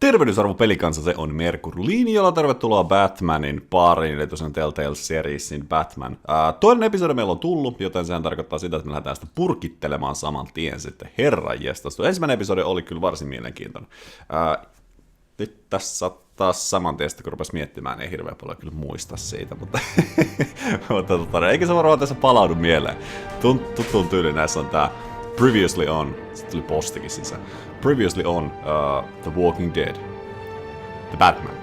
Tervehdys arvo pelikansa, se on Merkur-linjalla. Tervetuloa Batmanin pariin, eli tosiaan Telltale Seriesin Batman. Toinen episodi meillä on tullut, joten sehän tarkoittaa sitä, että me lähdetään sitä purkittelemaan saman tien sitten. Herranjestas. Ensimmäinen episodi oli kyllä varsin mielenkiintoinen. Nyt tässä taas saman tien, kun rupesi miettimään, ei hirveän paljon kyllä muista siitä, mutta eikä se varmaan tässä palaudu mieleen. Tuttuun tyyli näissä on tää Previously on, sitten tuli postikin sisään. Previously on The Walking Dead, The Batman,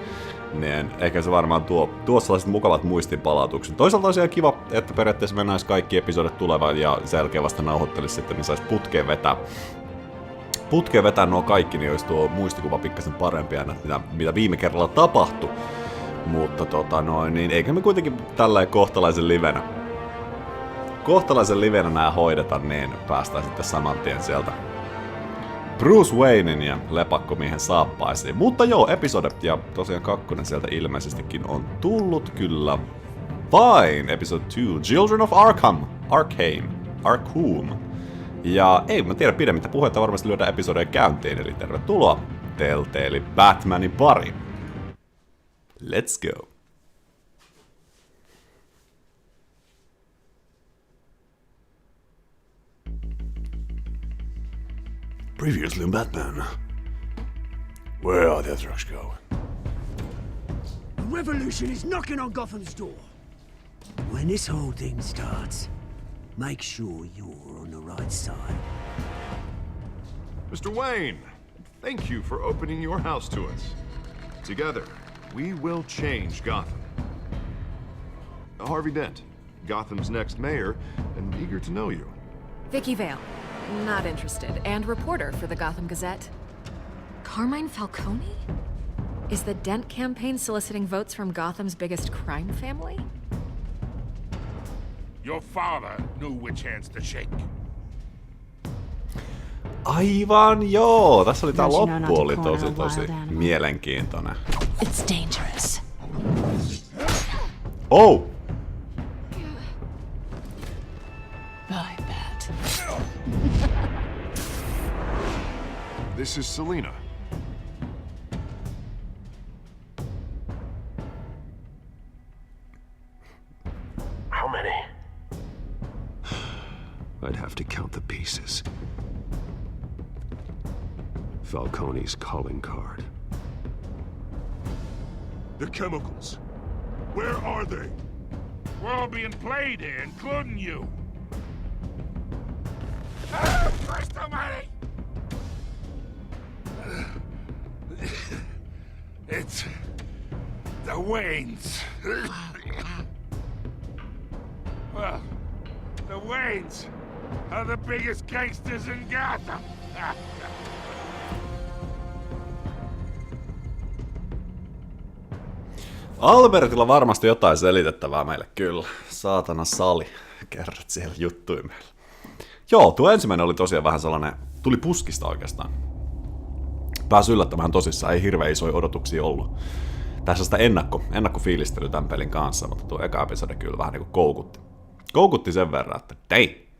niin ehkä se varmaan tuo sellaiset mukavat muistinpalautukset. Toisaalta on ihan kiva, että periaatteessa me näis kaikki episodit tulevan ja sen jälkeen vasta nauhoittelisi sitten, niin sais putkeen vetää nuo kaikki, niin olisi tuo muistikuva pikkasen parempi aina, mitä viime kerralla tapahtui. Mutta niin eikä me kuitenkin tälleen kohtalaisen livenä nää hoideta, niin päästään sitten saman tien sieltä Bruce Waynein ja lepakkomiehen saappaisiin. Mutta joo, episodet, ja tosiaan kakkonen sieltä ilmeisestikin on tullut kyllä vain. Episode 2, Children of Arkham. Ja ei mä tiedä pidemmittä puhetta, varmasti lyödään episodeja käyntiin, eli tervetuloa Telltale Batmanin pariin. Let's go. Previously on Batman. Where are the trucks going? The revolution is knocking on Gotham's door. When this whole thing starts, make sure you're on the right side. Mr. Wayne, thank you for opening your house to us. Together, we will change Gotham. Harvey Dent, Gotham's next mayor, and eager to know you. Vicky Vale. Not interested, and reporter for the Gotham Gazette. Carmine Falcone? Is the Dent campaign soliciting votes from Gotham's biggest crime family? Your father knew which hands to shake. Aivan joo, tässä oli tää loppu oli tosi mielenkiintoinen. It's dangerous. Oh! This is Selina. How many? I'd have to count the pieces. Falcone's calling card. The chemicals. Where are they? We're all being played here, including you. Christ almighty! It's the Waynes. Well, the Waynes are the biggest gangsters in Gotham. Albertilla varmasti jotain selitettävää meille kyllä. Saatana sali. Kerrot siellä juttuja meille. Joo, tuo ensimmäinen oli tosiaan vähän sellainen, tuli puskista oikeastaan. Pääsi yllättämään tosissaan, ei hirveän isoja odotuksia ollut. Tässä sitä ennakkofiilistely tämän pelin kanssa, mutta tuo eka episode kyllä vähän niinku koukutti. Koukutti sen verran, että dei!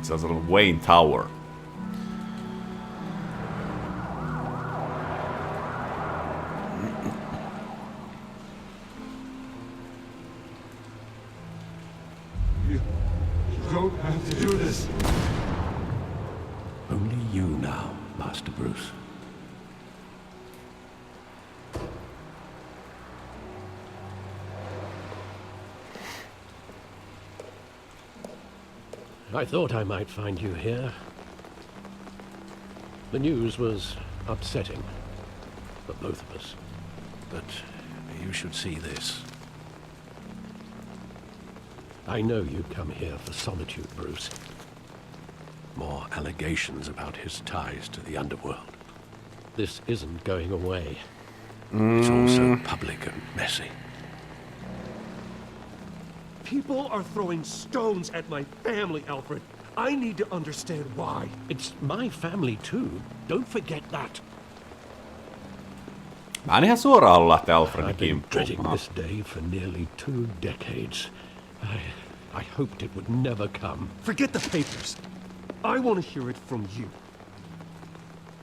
Se on sellainen Wayne Tower. Don't have to do this. Only you now, Master Bruce. I thought I might find you here. The news was upsetting for both of us. But you should see this. I know you come here for solitude, Bruce. More allegations about his ties to the underworld. This isn't going away. It's all so public and messy. People are throwing stones at my family, Alfred. I need to understand why. It's my family too. Don't forget that. Mä en ihan suoraan halua lähteä Alfredin I've been dreading kimppuun. this day for nearly 2 decades. I hoped it would never come. Forget the papers. I want to hear it from you.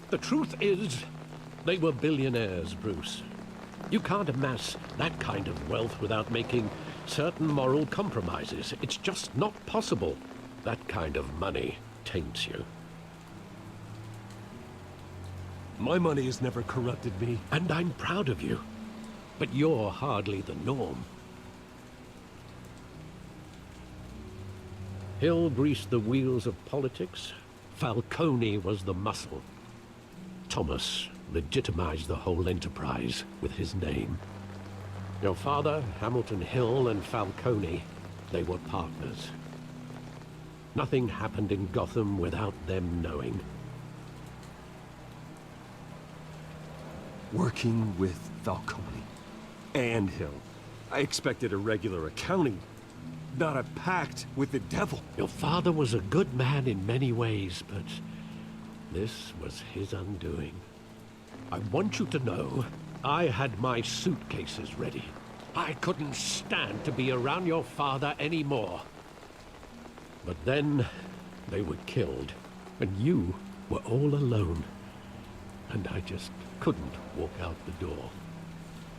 The truth is, they were billionaires, Bruce. You can't amass that kind of wealth without making certain moral compromises. It's just not possible. That kind of money taints you. My money has never corrupted me. And I'm proud of you. But you're hardly the norm. Hill greased the wheels of politics. Falcone was the muscle. Thomas legitimized the whole enterprise with his name. Your father, Hamilton Hill, and Falcone, they were partners. Nothing happened in Gotham without them knowing. Working with Falcone and Hill. I expected a regular accounting, not a pact with the devil. Your father was a good man in many ways, but this was his undoing. I want you to know, I had my suitcases ready. I couldn't stand to be around your father anymore. But then, they were killed, and you were all alone. And I just couldn't walk out the door.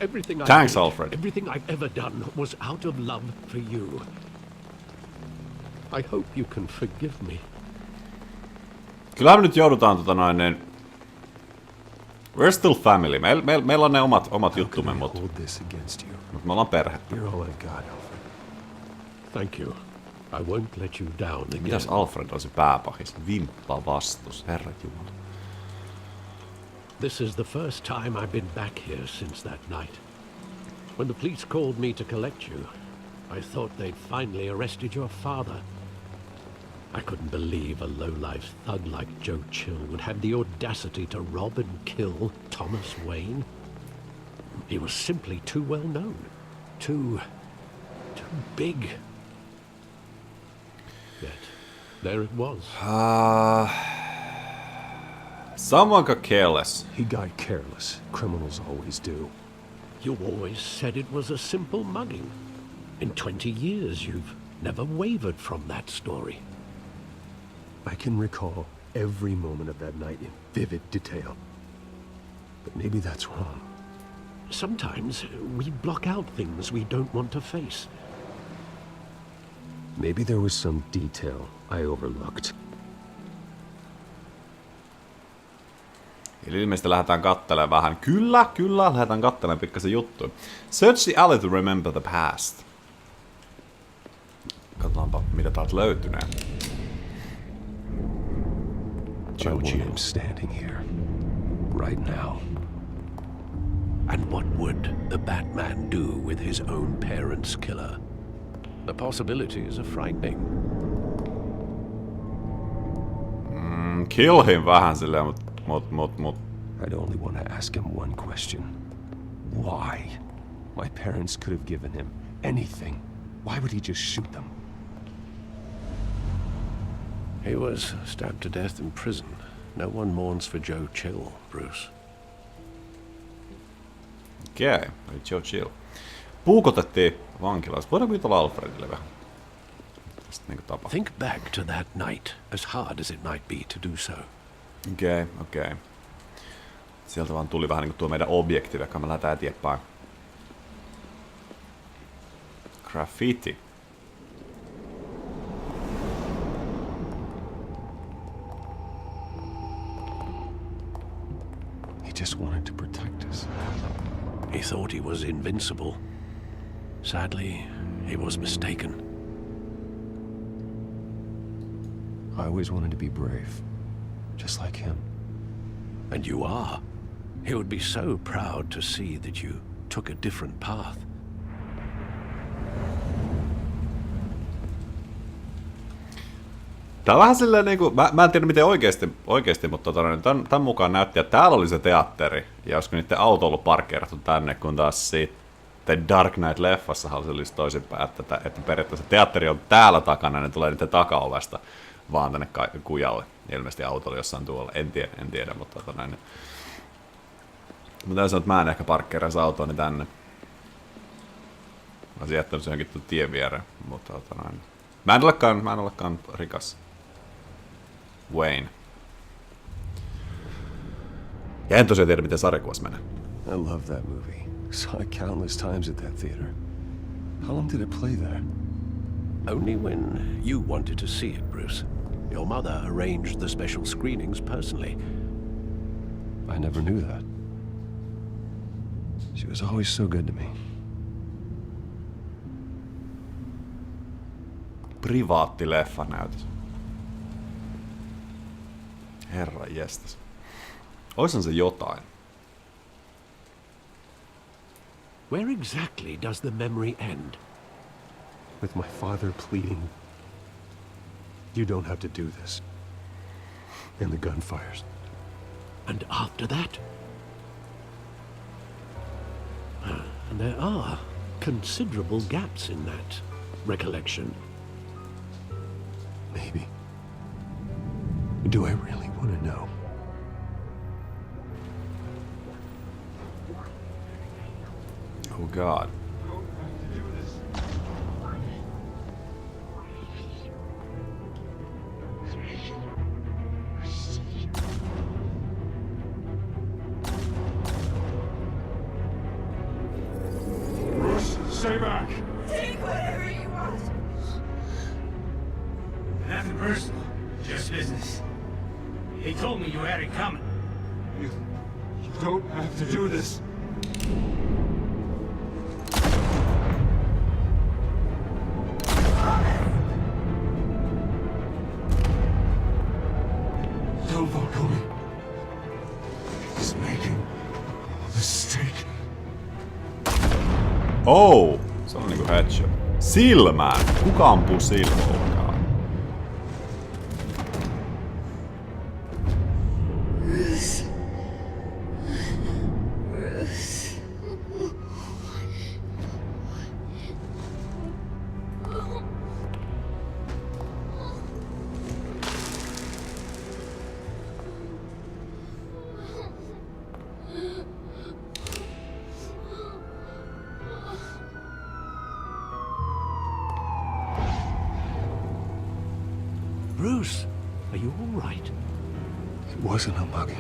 Everything Thanks, Alfred. Everything I've ever done was out of love for you. I hope you can forgive me. Kyllä me nyt joudutaan we're still family. Meillä on ne omat juttumme, mutta Hold this against you. me ollaan perhettä. You're all I got, Alfred. Thank you. I won't let you down again. Mitäs Alfred on se pääpahis? Vimppa vastus, herra jumala. This is the first time I've been back here since that night. When the police called me to collect you, I thought they'd finally arrested your father. I couldn't believe a low-life thug like Joe Chill would have the audacity to rob and kill Thomas Wayne. He was simply too well known. Too big. Yet, there it was. Someone got careless. He got careless. Criminals always do. You always said it was a simple mugging. In 20 years, you've never wavered from that story. I can recall every moment of that night in vivid detail. But maybe that's wrong. Sometimes we block out things we don't want to face. Maybe there was some detail I overlooked. Eli ilmeisesti lähdetään kattelemaan vähän. Kyllä, lähdetään kattelemaan pikkasen juttuja. Search the alley to remember the past. Katsotaanpa, mitä täältä löytynee. I want him standing here. Right now. And what would the Batman do with his own parents' killer? The possibilities are frightening. Kill him vähän silleen, mut. I'd only want to ask him one question. Why? My parents could have given him anything. Why would he just shoot them? He was stabbed to death in prison. No one mourns for Joe Chill, Bruce. Okei, eli Joe Chill. Puukotettiin vankilaista. Voidaanko jutella Alfredille vähän? Tästä niinku tapa. Think back to that night, as hard as it might be to do so. Okei. Sieltä vaan tuli vähän niinku tuo meidän objektiivi, joka me lähdetään eteenpäin. Graffiti. He just wanted to protect us. He thought he was invincible. Sadly, he was mistaken. I always wanted to be brave. Just like him. And you are. He would be so proud to see that you took a different path. Tää on vähän silleen niinku, mä en tiedä miten oikeesti mutta tän mukaan näytti, että täällä oli se teatteri. Ja olisiko niiden auto ollut parkkeerattu tänne, kun taas sitten Dark Knight-leffassa se olisi toisinpäin, että periaatteessa teatteri on täällä takana, ne tulee niiden takaovesta vaan tänne kujalle. Ilmeisesti auto oli jossain tuolla, en tiedä mutta Mä täysin, että mä en ehkä parkkeeraisi autoni tänne. Mä olisin jättänyt sen johonkin tien viereen, mutta noin. Mä en olekaan rikas. Wayne. Ja en tosiaan tiedä, miten sarjakuvassa menee. I love that movie. Saw it countless times at that theater. How long did it play there? Only when you wanted to see it, Bruce. Your mother arranged the special screenings personally. I never knew that. She was always so good to me. Privaatti leffanäytös. Herra jestas. Oishan se jotain. Where exactly does the memory end? With my father pleading, "You don't have to do this." And the gunfires. And after that? And there are considerable gaps in that recollection. Maybe. Do I really want to know? Oh god. Stay back! Take whatever you want. Nothing personal, just business. He told me you had it coming. You don't have to do this. Tell Falcone. He's making a mistake. Oh! Se on niinku headshot. Silmään! Kuka ampuu silmään? Bruce, are you all right? It wasn't a mug.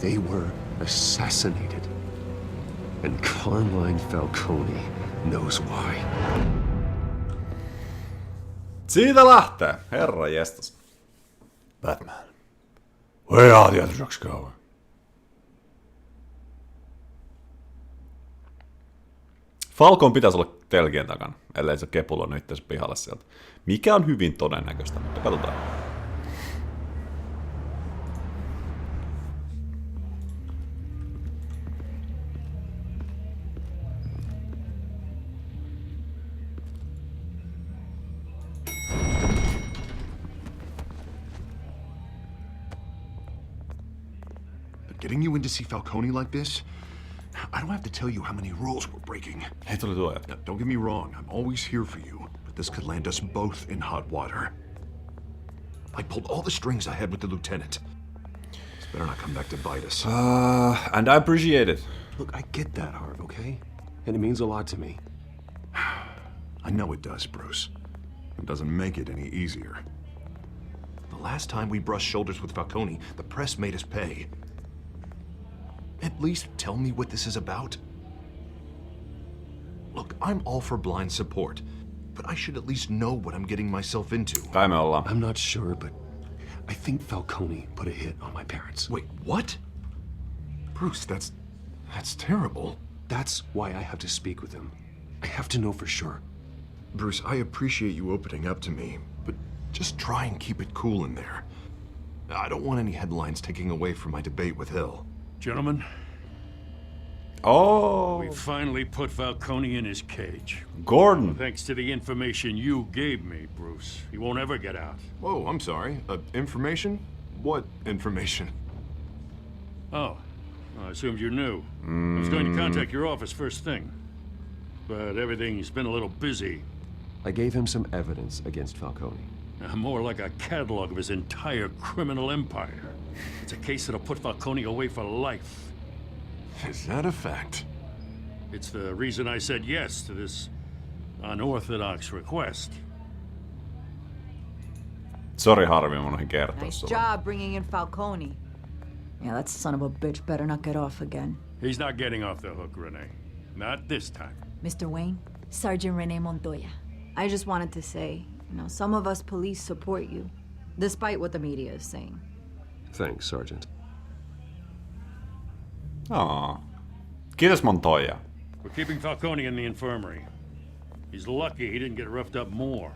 They were assassinated. And Carmine Falcone knows why. Siitä lähtee! Herra jestas. Batman. Where are the other trucks going? Falcon pitäisi olla telkien takana, ellei se kepulonnut itseänsä pihalle sieltä. Mikä on hyvin todennäköistä, mutta katsotaan. Getting you in to see Falcone like this? I don't have to tell you how many rules we're breaking. Hei, tuli tuo Now, don't get me wrong, I'm always here for you, but this could land us both in hot water. I pulled all the strings I had with the lieutenant. This better not come back to bite us. And I appreciate it. Look, I get that, Hart, okay? And it means a lot to me. I know it does, Bruce. It doesn't make it any easier. The last time we brushed shoulders with Falcone, the press made us pay. At least tell me what this is about. Look, I'm all for blind support, but I should at least know what I'm getting myself into. Kai me ollaan. I'm not sure, but I think Falcone put a hit on my parents. Wait, what? Bruce, that's terrible. That's why I have to speak with him. I have to know for sure. Bruce, I appreciate you opening up to me, but just try and keep it cool in there. I don't want any headlines taking away from my debate with Hill. Gentlemen, Oh, we finally put Falcone in his cage. Gordon. Thanks to the information you gave me, Bruce. He won't ever get out. Whoa, I'm sorry. Information? What information? Oh, I assumed you knew. I was going to contact your office first thing. But everything's been a little busy. I gave him some evidence against Falcone. More like a catalog of his entire criminal empire. It's a case that'll put Falcone away for life. Is that a fact? It's the reason I said yes to this unorthodox request. Sori Harvi, mun oihin kertoa Nice sulle. job bringing in Falcone. Yeah, that son of a bitch better not get off again. He's not getting off the hook, Renee. Not this time. Mr. Wayne, Sergeant Rene Montoya. I just wanted to say, some of us police support you, despite what the media is saying. Thanks, Sergeant. Aa. Kiitos Montoya. We're keeping Falcone in the infirmary. He's lucky he didn't get roughed up more.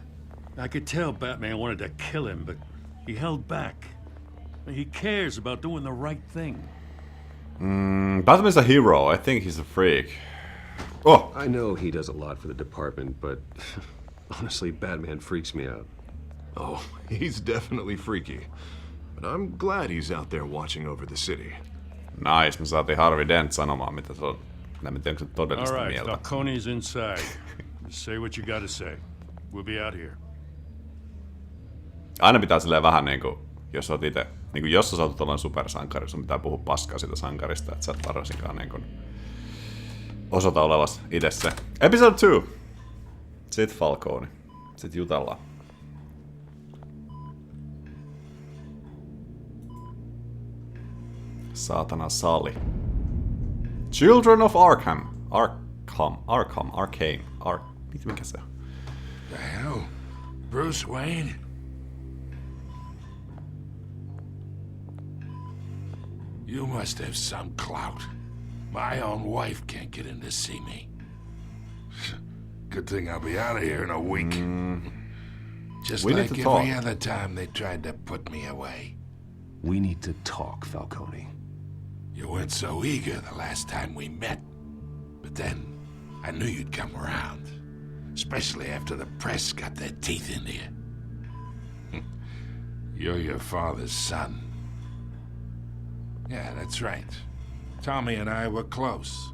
I could tell Batman wanted to kill him, but he held back. He cares about doing the right thing. Batman's a hero. I think he's a freak. Oh! I know he does a lot for the department, but honestly, Batman freaks me out. Oh, he's definitely freaky. But I'm glad he's out there watching over the city. Nice, me saatiin Harvey Dent sanomaan, mitä se on. En tiedä, onko se All todellista right, mieltä. Falcone's inside. Say what you gotta say. We'll be out here. Aina pitää silleen vähän niinku, jos sä oot ite, niinku jos sä saat olla supersankari, sun pitää puhua paskaa siitä sankarista, että sä et varsinkaan niinku osoita olevas ite se. Episode 2. Sit Falcone. Sit jutellaan. Saatana sali. Children of Arkham. Arkham. Mikä se on? The hell? Bruce Wayne? You must have some clout. My own wife can't get in to see me. Good thing I'll be out of here in a week. Just We need like to every talk. other time they tried to put me away. We need to talk, Falcone. You weren't so eager the last time we met. But then, I knew you'd come around. Especially after the press got their teeth into you. You're your father's son. Yeah, that's right. Tommy and I were close.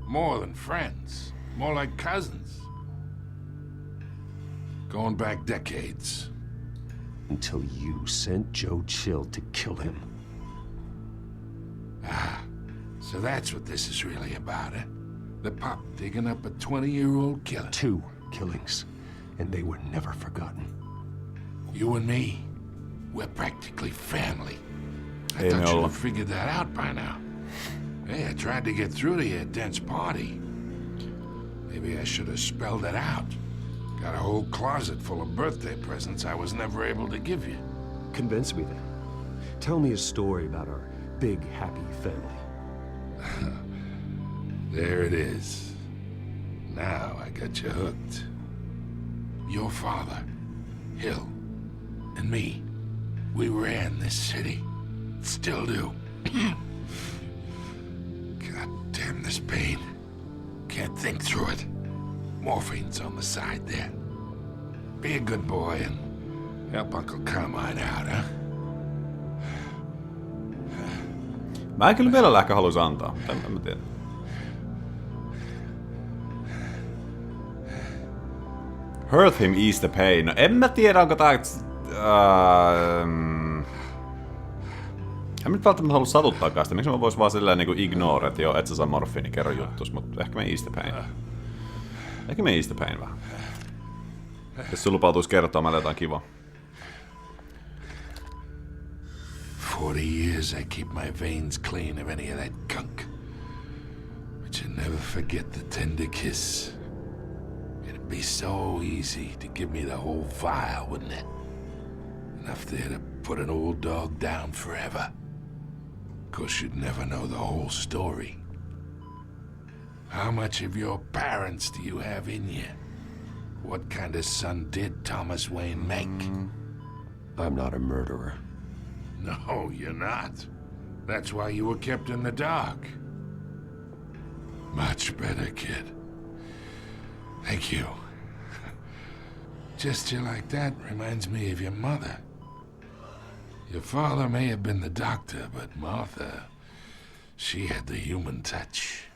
More than friends. More like cousins. Going back decades. Until you sent Joe Chill to kill him. So that's what this is really about, eh? The pop digging up a 20-year-old killer. 2 killings, and they were never forgotten. You and me, we're practically family. I Hey, thought you'd Nola. have figured that out by now. Hey, I tried to get through to you at Dent's party. Maybe I should have spelled it out. Got a whole closet full of birthday presents I was never able to give you. Convince me then. Tell me a story about our big, happy family. There it is. Now I got you hooked. Your father, Hill, and me, we ran this city. Still do. God damn this pain. Can't think through it. Morphine's on the side there. Be a good boy and help Uncle Carmine out, huh? Mä en kyllä vielä ehkä haluaisi antaa. En mä tiedä. Hurt him, ease the pain. No en mä tiedä, onko tää... En nyt välttämättä halua satuttaakaan sitä. Miksi mä vois vaan silleen niinku ignore, että joo, et sä saa morfiini, kerro juttus, mut ehkä me ease the pain. Ehkä me ease the pain vähän. Jos sun lupautuis kertoa meille jotain kivaa. 40 years I keep my veins clean of any of that gunk. But you never forget the tender kiss. It'd be so easy to give me the whole vial, wouldn't it? Enough there to put an old dog down forever. Of course, you'd never know the whole story. How much of your parents do you have in you? What kind of son did Thomas Wayne make? I'm not a murderer. No, you're not. That's why you were kept in the dark. Much better, kid. Thank you. Gesture like that reminds me of your mother. Your father may have been the doctor, but Martha, she had the human touch.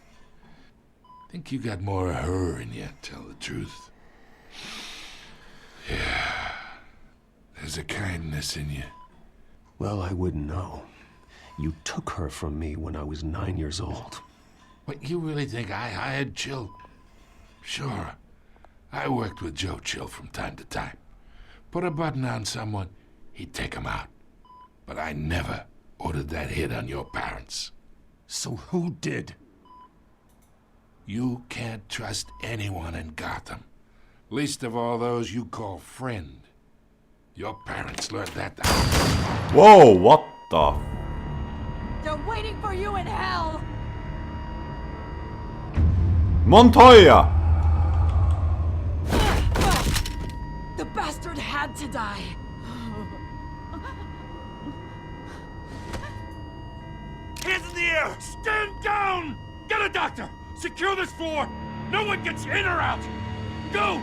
Think you got more of her in you, tell the truth. Yeah. There's a kindness in you. Well, I wouldn't know. You took her from me when I was 9 years old. What, you really think I hired Chill? Sure. I worked with Joe Chill from time to time. Put a button on someone, he'd take him out. But I never ordered that hit on your parents. So who did? You can't trust anyone in Gotham. Least of all those you call friend. Your parents learned that. Whoa, what the? They're waiting for you in hell! Montoya! The bastard had to die. Hands in the air! Stand down! Get a doctor! Secure this floor! No one gets in or out! Go!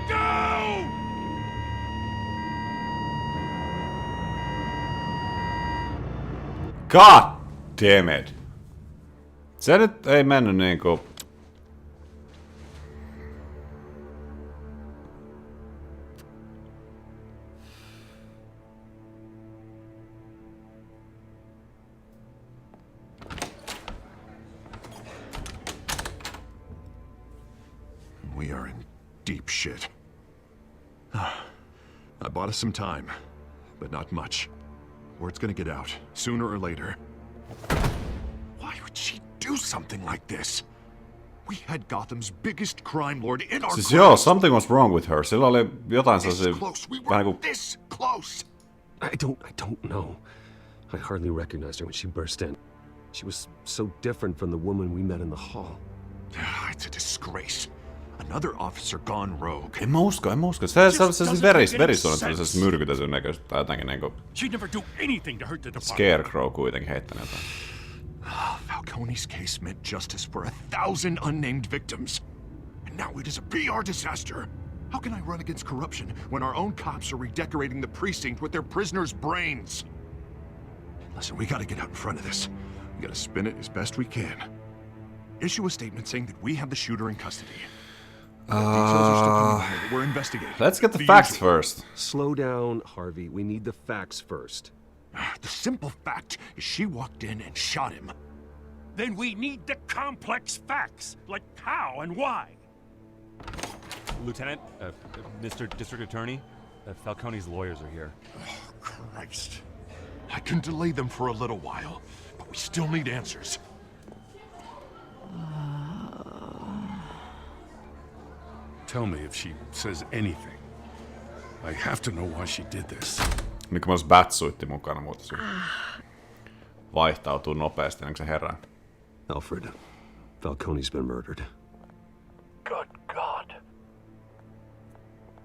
Go! God damn it. Se nyt ei mennyt niinku... We are in deep shit. I bought us some time, but not much. Word's gonna get out, sooner or later. Why would she do something like this? We had Gotham's biggest crime lord in our Siis joo, something was wrong with her. Sillä oli jotain sellaisia... Vähän kuin... This close! I don't know. I hardly recognized her when she burst in. She was so different from the woman we met in the hall. It's a disgrace. Another officer gone rogue. En mä usko. Se on verisuunnitellisessa myrkytysyn näköistä tai jotenkin niinku... She'd never do anything to hurt the department. Scarecrow kuitenkin heittänyt jotain. Falcone's case meant justice for 1,000 unnamed victims. And now it is a PR disaster. How can I run against corruption when our own cops are redecorating the precinct with their prisoners' brains? Listen, we gotta get out in front of this. We gotta spin it as best we can. Issue a statement saying that we have the shooter in custody. Details are still coming in that we're investigating. Let's get the facts first. Slow down, Harvey. We need the facts first. The simple fact is she walked in and shot him. Then we need the complex facts, like how and why. Lieutenant, Mr. District Attorney, Falcone's lawyers are here. Oh, Christ. I can delay them for a little while, but we still need answers. Tell me if she says anything. I have to know why she did this. Niin kun olisi Batsuitti mukana, mutta se vaihtautuu nopeasti, ennen kuin se herää. Alfred, Falcone's been murdered. Good God.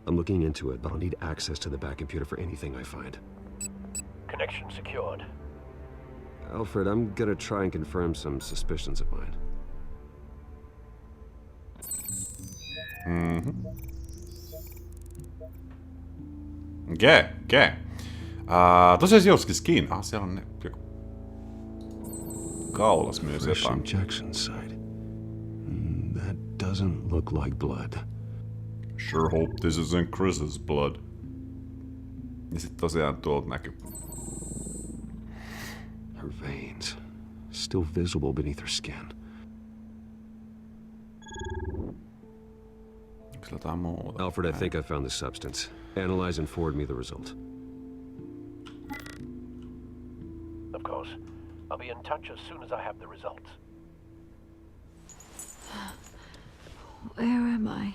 I'm looking into it, but I'll need access to the back computer for anything I find. Connection secured. Alfred, I'm gonna try and confirm some suspicions of mine. Okei. Tosiaan Joskin. Siellä on joku kaulas myös Fresh jotain. injection site. That doesn't look like blood. Sure hope this isn't Chris's blood. Ja sit tosiaan tuolta näkyy. Her veins, still visible beneath her skin. Onks jotain muuta? Alfred, I think I found the substance. Analyze and forward me the result. Of course. I'll be in touch as soon as I have the results. Where am I?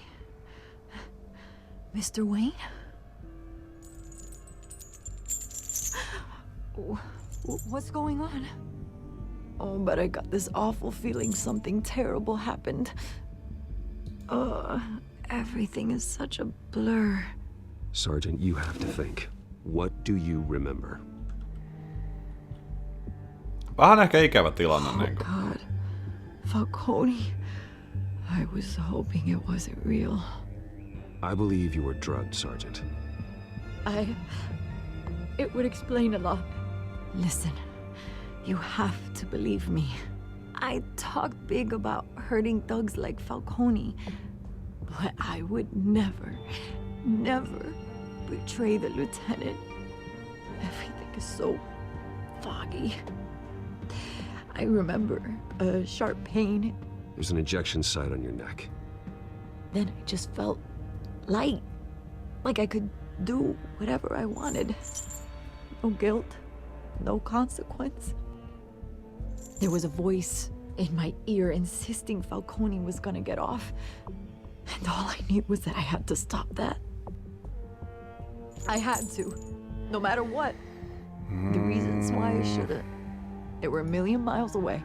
Mr. Wayne? What's going on? Oh, but I got this awful feeling something terrible happened. Everything is such a blur. Sergeant, you have to think. What do you remember? Vähän ehkä ikävä tilanne. Niin kuin. God. Falcone. I was hoping it wasn't real. I believe you were drugged, Sergeant. It would explain a lot. Listen, you have to believe me. I talked big about hurting thugs like Falcone, but I would never betray the lieutenant. Everything is so foggy. I remember a sharp pain. There's an injection site on your neck. Then I just felt light. Like I could do whatever I wanted. No guilt, no consequence. There was a voice in my ear insisting Falcone was gonna get off. And all I knew was that I had to stop that. I had to, no matter what. The reasons why I shouldn't, they were a million miles away.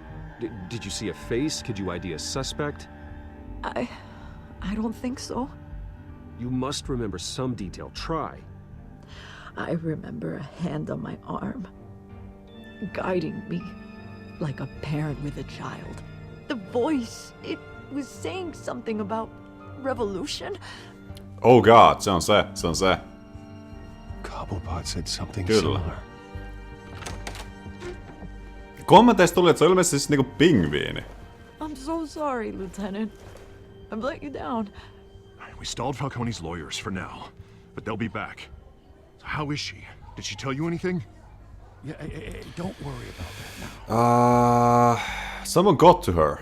Did you see a face? Could you ID a suspect? I don't think so. You must remember some detail. Try. I remember a hand on my arm, guiding me like a parent with a child. The voice, it was saying something about revolution. Oh god, se on se. Cobblepot said something Kyllä. similar. Kommenteista tuli, että se on ilmeisesti siis niinku pingviini. I'm so sorry, Lieutenant. I've let you down. We stalled Falcone's lawyers for now, but they'll be back. So how is she? Did she tell you anything? Yeah, hey, don't worry about that now. Someone got to her.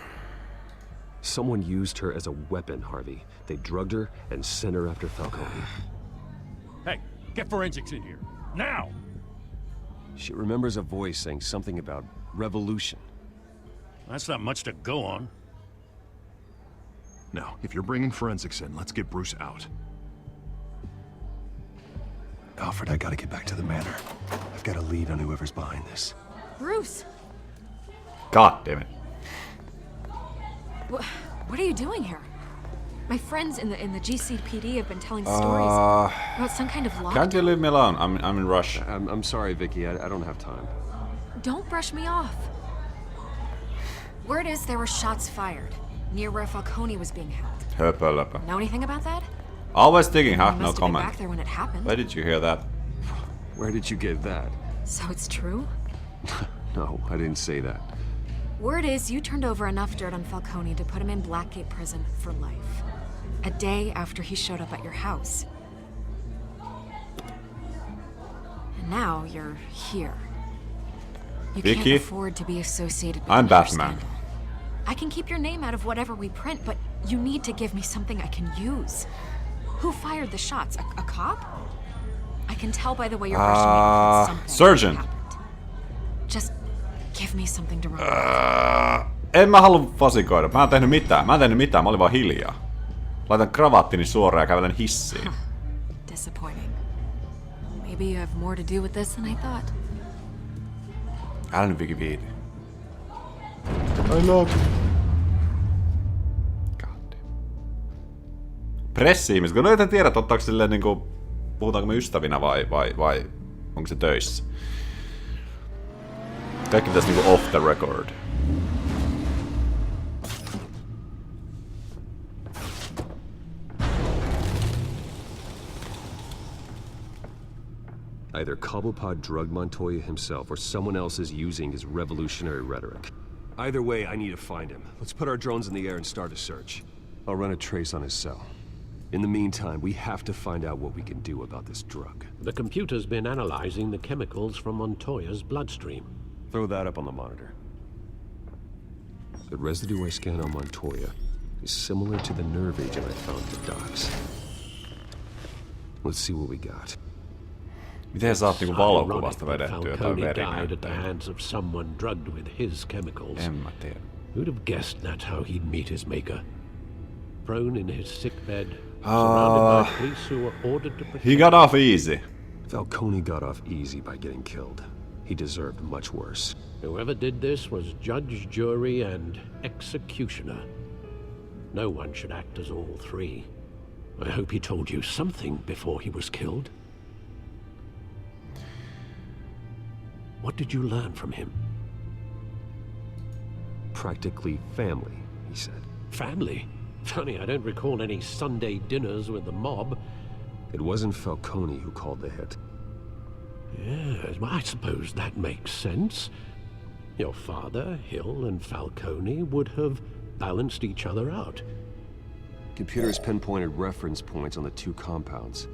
Someone used her as a weapon, Harvey. They drugged her and sent her after Falcone. Hey, get forensics in here. Now! She remembers a voice saying something about revolution. That's not much to go on. Now, if you're bringing forensics in, let's get Bruce out. Alfred, I gotta get back to the manor. I've got a lead on whoever's behind this. Bruce! God damn it. What are you doing here? My friends in the GCPD have been telling stories about some kind of lockdown. Can't you leave me alone? I'm in rush. I'm sorry, Vicky. I don't have time. Don't brush me off. Word is there were shots fired near where Falcone was being held. Höpö. Know anything about that? Always digging, huh? You No must have been comment. back there when it happened. Where did you hear that? Where did you get that? So it's true? No, I didn't say that. Word is you turned over enough dirt on Falcone to put him in Blackgate prison for life. A day after he showed up at your house. And now you're here. You Vicky? can't afford to be associated with I'm another Batman. scandal. I can keep your name out of whatever we print, but you need to give me something I can use. Who fired the shots? A cop? I can tell by the way you're brushing me off that something Sergeant. happened. Just give me something to remember. En mä halua vasikoida. Mä en tehnyt mitään. Mä olin vaan hiljaa. Laitan kravattini suoraan ja kävelen hissiin. Disappointing. Maybe you have more to do with this than I thought. Älä nyt Vicky viiti. I love you. God damn. Pressi-ihmiset, kun noita tiedät, ottaako silleen niinku... Puhutaanko me ystävinä vai onko se töissä? Kaikki pitäisi niinku off the record. Either Cobblepot drugged Montoya himself or someone else is using his revolutionary rhetoric. Either way, I need to find him. Let's put our drones in the air and start a search. I'll run a trace on his cell. In the meantime, we have to find out what we can do about this drug. The computer's been analyzing the chemicals from Montoya's bloodstream. Throw that up on the monitor. The residue I scan on Montoya is similar to the nerve agent I found at the docks. Let's see what we got. Miten saat niinku valokuvasta vedettyä jotain Falcone died at the verinäyttöä? hands of someone drugged with his chemicals. En mä tiedä. Who'd have guessed that's how he'd meet his maker? Prone in his sick bed, surrounded by police who were ordered to protect He got off easy. Falcone got off easy by getting killed. He deserved much worse. Whoever did this was judge, jury, and executioner. No one should act as all three. I hope he told you something before he was killed. What did you learn from him? Practically family, he said. Family? Funny, I don't recall any Sunday dinners with the mob. It wasn't Falcone who called the hit. Yes, well, I suppose that makes sense. Your father, Hill, and Falcone would have balanced each other out. Computers pinpointed reference points on the two compounds.